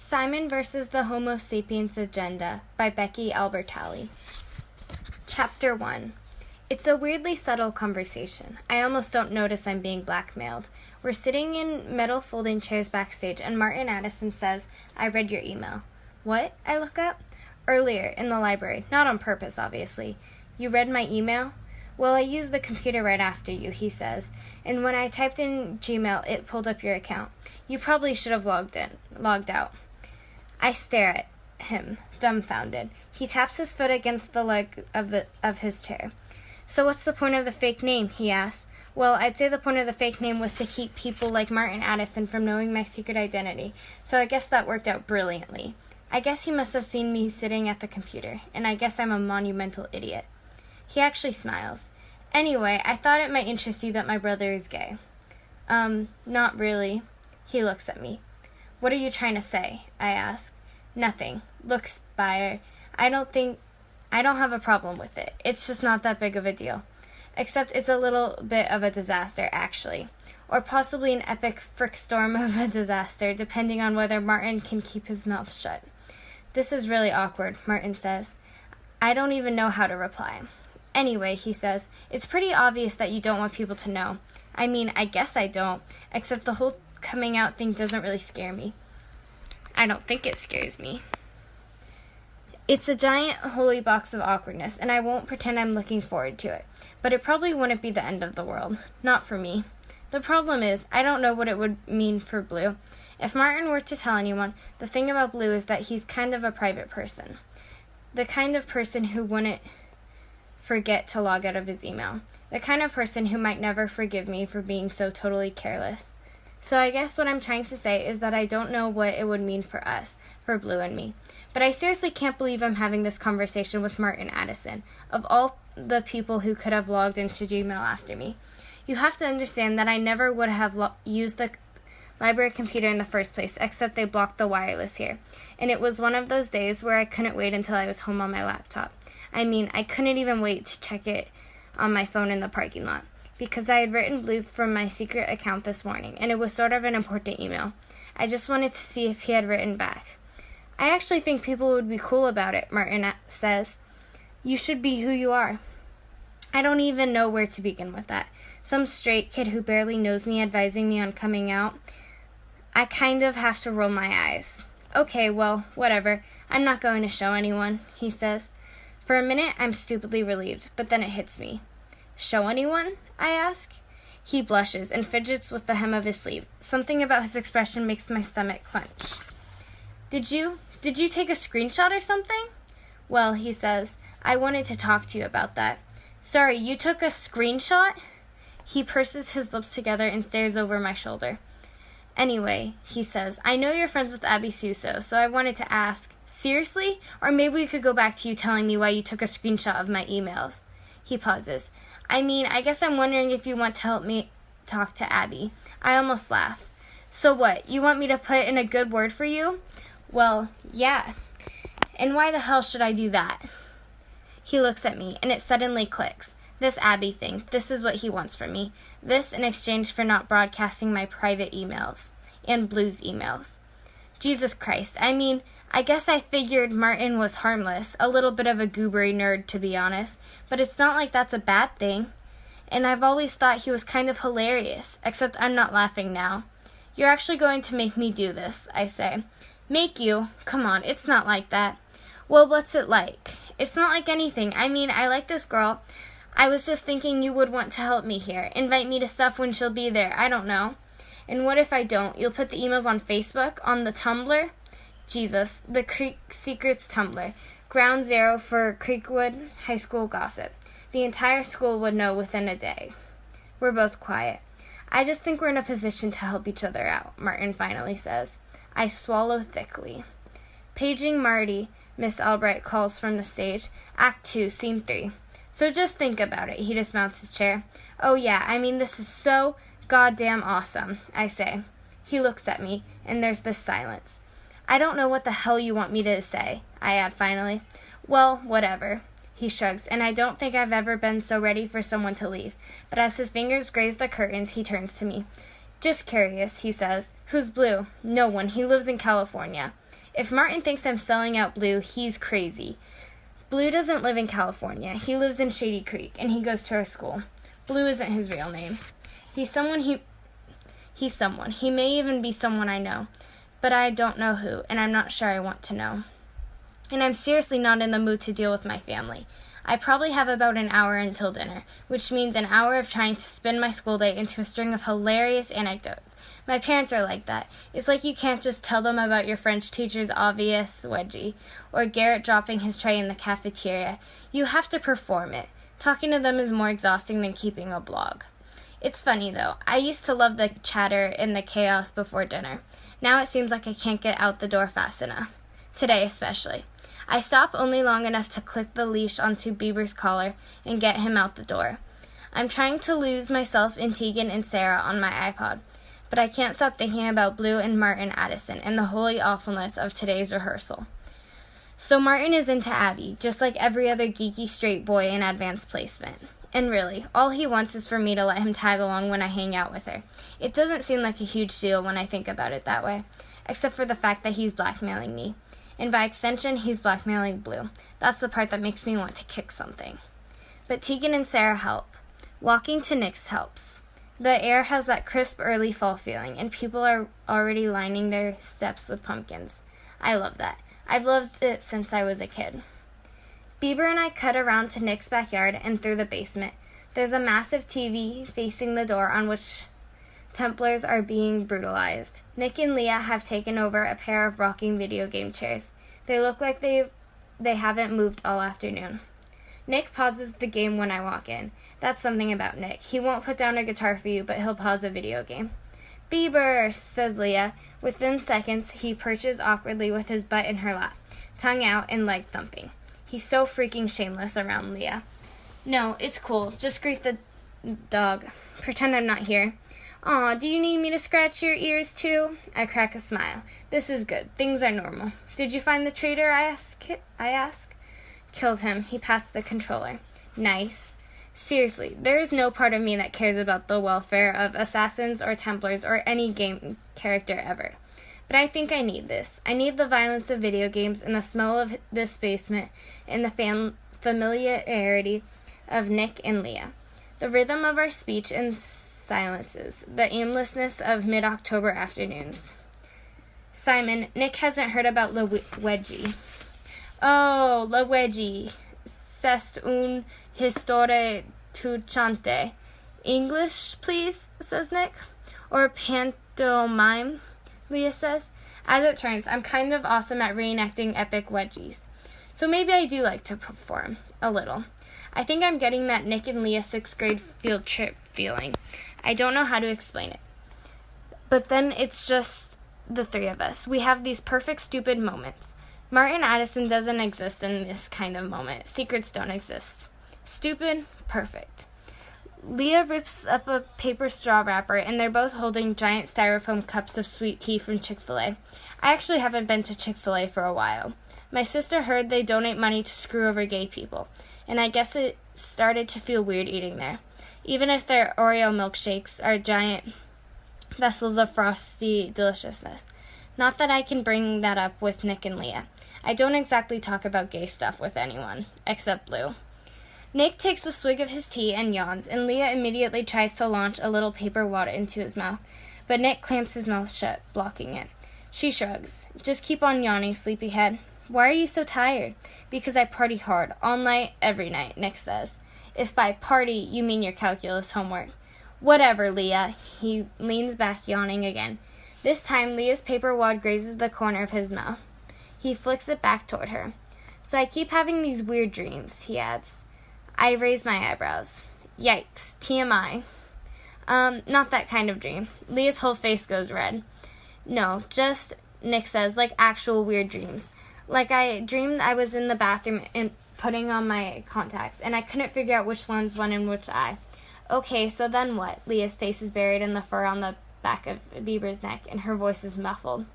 Simon versus the Homo Sapiens Agenda by Becky Albertalli. Chapter 1. It's a weirdly subtle conversation. I almost don't notice I'm being blackmailed. We're sitting in metal folding chairs backstage, and Martin Addison says, "I read your email." "What?" I look up. "Earlier, in the library. Not on purpose, obviously." "You read my email?" "Well, I used the computer right after you," he says, "and when I typed in Gmail, it pulled up your account. You probably should have logged out." I stare at him, dumbfounded. He taps his foot against the leg of his chair. "So what's the point of the fake name?" he asks. "Well, I'd say the point of the fake name was to keep people like Martin Addison from knowing my secret identity, so I guess that worked out brilliantly. I guess he must have seen me sitting at the computer, and I guess I'm a monumental idiot." He actually smiles. "Anyway, I thought it might interest you that my brother is gay." Not really." He looks at me. "What are you trying to say?" I ask. "Nothing. Look, Spire, I don't have a problem with it. It's just not that big of a deal. Except it's a little bit of a disaster, actually. Or possibly an epic frickstorm of a disaster, depending on whether Martin can keep his mouth shut." "This is really awkward," Martin says. I don't even know how to reply. "Anyway," he says, "it's pretty obvious that you don't want people to know. I mean, I guess I don't, except the whole coming out thing doesn't really scare me. I don't think it scares me. It's a giant holy box of awkwardness, and I won't pretend I'm looking forward to it. But it probably wouldn't be the end of the world. Not for me. The problem is, I don't know what it would mean for Blue. If Martin were to tell anyone, the thing about Blue is that he's kind of a private person. The kind of person who wouldn't forget to log out of his email. The kind of person who might never forgive me for being so totally careless. So I guess what I'm trying to say is that I don't know what it would mean for us, for Blue and me. But I seriously can't believe I'm having this conversation with Martin Addison, of all the people who could have logged into Gmail after me. You have to understand that I never would have used the library computer in the first place, except they blocked the wireless here. And it was one of those days where I couldn't wait until I was home on my laptop. I mean, I couldn't even wait to check it on my phone in the parking lot, because I had written Blue from my secret account this morning, and it was sort of an important email. I just wanted to see if he had written back. "I actually think people would be cool about it," Martin says. "You should be who you are." I don't even know where to begin with that. Some straight kid who barely knows me advising me on coming out. I kind of have to roll my eyes. "Okay, well, whatever. I'm not going to show anyone," he says. For a minute, I'm stupidly relieved, but then it hits me. "Show anyone?" I ask. He blushes and fidgets with the hem of his sleeve. Something about his expression makes my stomach clench. Did you take a screenshot or something?" "Well," he says, "I wanted to talk to you about that." "Sorry, you took a screenshot?" He purses his lips together and stares over my shoulder. "Anyway," he says, "I know you're friends with Abby Suso, so I wanted to ask, seriously? Or maybe we could go back to you telling me why you took a screenshot of my emails." He pauses. "I mean, I guess I'm wondering if you want to help me talk to Abby." I almost laugh. "So what, you want me to put in a good word for you?" "Well, yeah. And why the hell should I do that?" He looks at me, and it suddenly clicks. This Abby thing, this is what he wants from me. This in exchange for not broadcasting my private emails. And Blue's emails. Jesus Christ, I mean, I guess I figured Martin was harmless, a little bit of a goobery nerd, to be honest, but it's not like that's a bad thing. And I've always thought he was kind of hilarious, except I'm not laughing now. "You're actually going to make me do this," I say. "Make you? Come on, it's not like that." "Well, what's it like?" "It's not like anything. I mean, I like this girl. I was just thinking you would want to help me here, invite me to stuff when she'll be there, I don't know." "And what if I don't? You'll put the emails on Facebook? On the Tumblr?" Jesus, the Creek Secrets Tumblr. Ground zero for Creekwood high school gossip. The entire school would know within a day. We're both quiet. "I just think we're in a position to help each other out," Martin finally says. I swallow thickly. "Paging Marty," Miss Albright calls from the stage. Act 2, Scene 3. "So just think about it." He dismounts his chair. "Oh yeah, I mean, this is so goddamn awesome," I say. He looks at me, and there's this silence. "I don't know what the hell you want me to say," I add finally. "Well, whatever." He shrugs, and I don't think I've ever been so ready for someone to leave. But as his fingers graze the curtains, he turns to me. "Just curious," he says. "Who's Blue?" "No one. He lives in California." If Martin thinks I'm selling out Blue, he's crazy. Blue doesn't live in California. He lives in Shady Creek, and he goes to our school. Blue isn't his real name. He's someone. He may even be someone I know, but I don't know who, and I'm not sure I want to know. And I'm seriously not in the mood to deal with my family. I probably have about an hour until dinner, which means an hour of trying to spin my school day into a string of hilarious anecdotes. My parents are like that. It's like you can't just tell them about your French teacher's obvious wedgie, or Garrett dropping his tray in the cafeteria. You have to perform it. Talking to them is more exhausting than keeping a blog. It's funny, though. I used to love the chatter and the chaos before dinner. Now it seems like I can't get out the door fast enough. Today especially. I stop only long enough to click the leash onto Bieber's collar and get him out the door. I'm trying to lose myself in Tegan and Sarah on my iPod, but I can't stop thinking about Blue and Martin Addison and the holy awfulness of today's rehearsal. So Martin is into Abby, just like every other geeky straight boy in advanced placement. And really, all he wants is for me to let him tag along when I hang out with her. It doesn't seem like a huge deal when I think about it that way, except for the fact that he's blackmailing me. And by extension, he's blackmailing Blue. That's the part that makes me want to kick something. But Tegan and Sarah help. Walking to Nick's helps. The air has that crisp early fall feeling, and people are already lining their steps with pumpkins. I love that. I've loved it since I was a kid. Bieber and I cut around to Nick's backyard and through the basement. There's a massive TV facing the door on which Templars are being brutalized. Nick and Leah have taken over a pair of rocking video game chairs. They look like they haven't moved all afternoon. Nick pauses the game when I walk in. That's something about Nick. He won't put down a guitar for you, but he'll pause a video game. Bieber, says Leah. Within seconds, he perches awkwardly with his butt in her lap, tongue out and leg thumping. He's so freaking shameless around Leah. No, it's cool. Just greet the dog. Pretend I'm not here. Aw, do you need me to scratch your ears too? I crack a smile. This is good. Things are normal. Did you find the traitor, I ask? Killed him. He passed the controller. Nice. Seriously, there is no part of me that cares about the welfare of assassins or Templars or any game character ever. But I think I need this. I need the violence of video games and the smell of this basement and the familiarity of Nick and Leah. The rhythm of our speech and silences, the aimlessness of mid-October afternoons. Simon, Nick hasn't heard about La Wedgie. Oh, La Wedgie. C'est une histoire touchante. English, please, says Nick. Or pantomime, Leah says. As it turns, I'm kind of awesome at reenacting epic wedgies. So maybe I do like to perform. A little. I think I'm getting that Nick and Leah 6th grade field trip feeling. I don't know how to explain it. But then it's just the three of us. We have these perfect stupid moments. Martin Addison doesn't exist in this kind of moment. Secrets don't exist. Stupid, perfect. Leah rips up a paper straw wrapper, and they're both holding giant styrofoam cups of sweet tea from Chick-fil-A. I actually haven't been to Chick-fil-A for a while. My sister heard they donate money to screw over gay people, and I guess it started to feel weird eating there. Even if their Oreo milkshakes are giant vessels of frosty deliciousness. Not that I can bring that up with Nick and Leah. I don't exactly talk about gay stuff with anyone, except Blue. Nick takes a swig of his tea and yawns, and Leah immediately tries to launch a little paper wad into his mouth, but Nick clamps his mouth shut, blocking it. She shrugs. Just keep on yawning, sleepyhead. Why are you so tired? Because I party hard, all night, every night, Nick says. If by party you mean your calculus homework. Whatever, Leah. He leans back, yawning again. This time, Leah's paper wad grazes the corner of his mouth. He flicks it back toward her. So I keep having these weird dreams, he adds. I raise my eyebrows. Yikes. TMI. Not that kind of dream. Leah's whole face goes red. No, just, Nick says, like actual weird dreams. Like I dreamed I was in the bathroom and putting on my contacts, and I couldn't figure out which lens went in which eye. Okay, so then what? Leah's face is buried in the fur on the back of Bieber's neck, and her voice is muffled.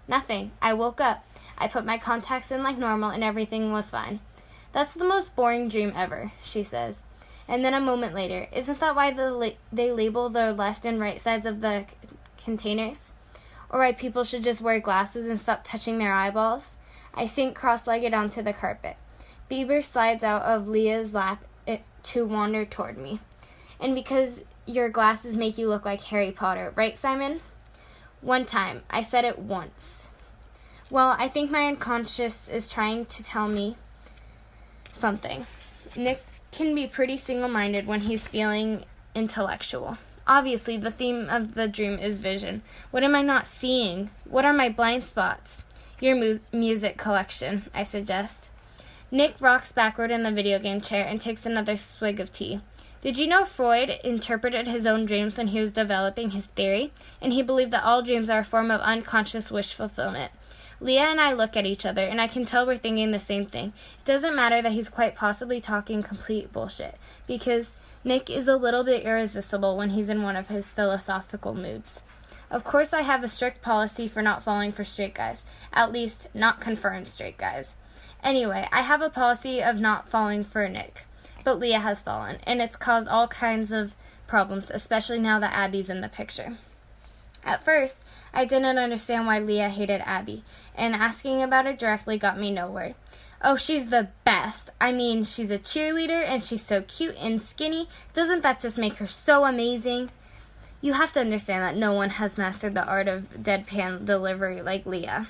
Nothing. I woke up. I put my contacts in like normal, and everything was fine. That's the most boring dream ever, she says. And then a moment later, isn't that why they label the left and right sides of the containers? or why people should just wear glasses and stop touching their eyeballs. I sink cross-legged onto the carpet. Bieber slides out of Leah's lap to wander toward me. And because your glasses make you look like Harry Potter, right, Simon? One time. I said it once. Well, I think my unconscious is trying to tell me something. Nick can be pretty single-minded when he's feeling intellectual. Obviously, the theme of the dream is vision. What am I not seeing? What are my blind spots? Your music collection, I suggest. Nick rocks backward in the video game chair and takes another swig of tea. Did you know Freud interpreted his own dreams when he was developing his theory? And he believed that all dreams are a form of unconscious wish fulfillment. Leah and I look at each other, and I can tell we're thinking the same thing. It doesn't matter that he's quite possibly talking complete bullshit, because Nick is a little bit irresistible when he's in one of his philosophical moods. Of course, I have a strict policy for not falling for straight guys. At least, not confirmed straight guys. Anyway, I have a policy of not falling for Nick. But Leah has fallen, and it's caused all kinds of problems, especially now that Abby's in the picture. At first, I didn't understand why Leah hated Abby, and asking about it directly got me nowhere. Oh, she's the best. I mean, she's a cheerleader, and she's so cute and skinny. Doesn't that just make her so amazing? You have to understand that no one has mastered the art of deadpan delivery like Leah.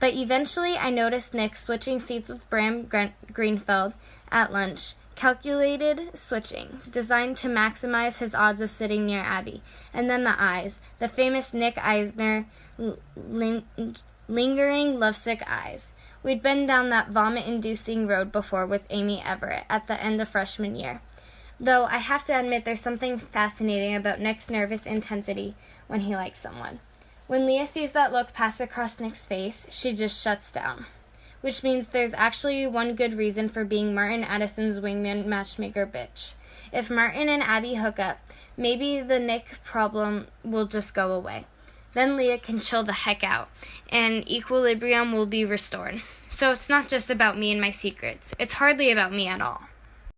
But eventually, I noticed Nick switching seats with Bram Greenfeld at lunch. Calculated switching, designed to maximize his odds of sitting near Abby. And then the eyes, the famous Nick Eisner lingering lovesick eyes. We'd been down that vomit-inducing road before with Amy Everett at the end of freshman year. Though I have to admit there's something fascinating about Nick's nervous intensity when he likes someone. When Leah sees that look pass across Nick's face, she just shuts down. Which means there's actually one good reason for being Martin Addison's wingman matchmaker bitch. If Martin and Abby hook up, maybe the Nick problem will just go away. Then Leah can chill the heck out, and equilibrium will be restored. So it's not just about me and my secrets. It's hardly about me at all.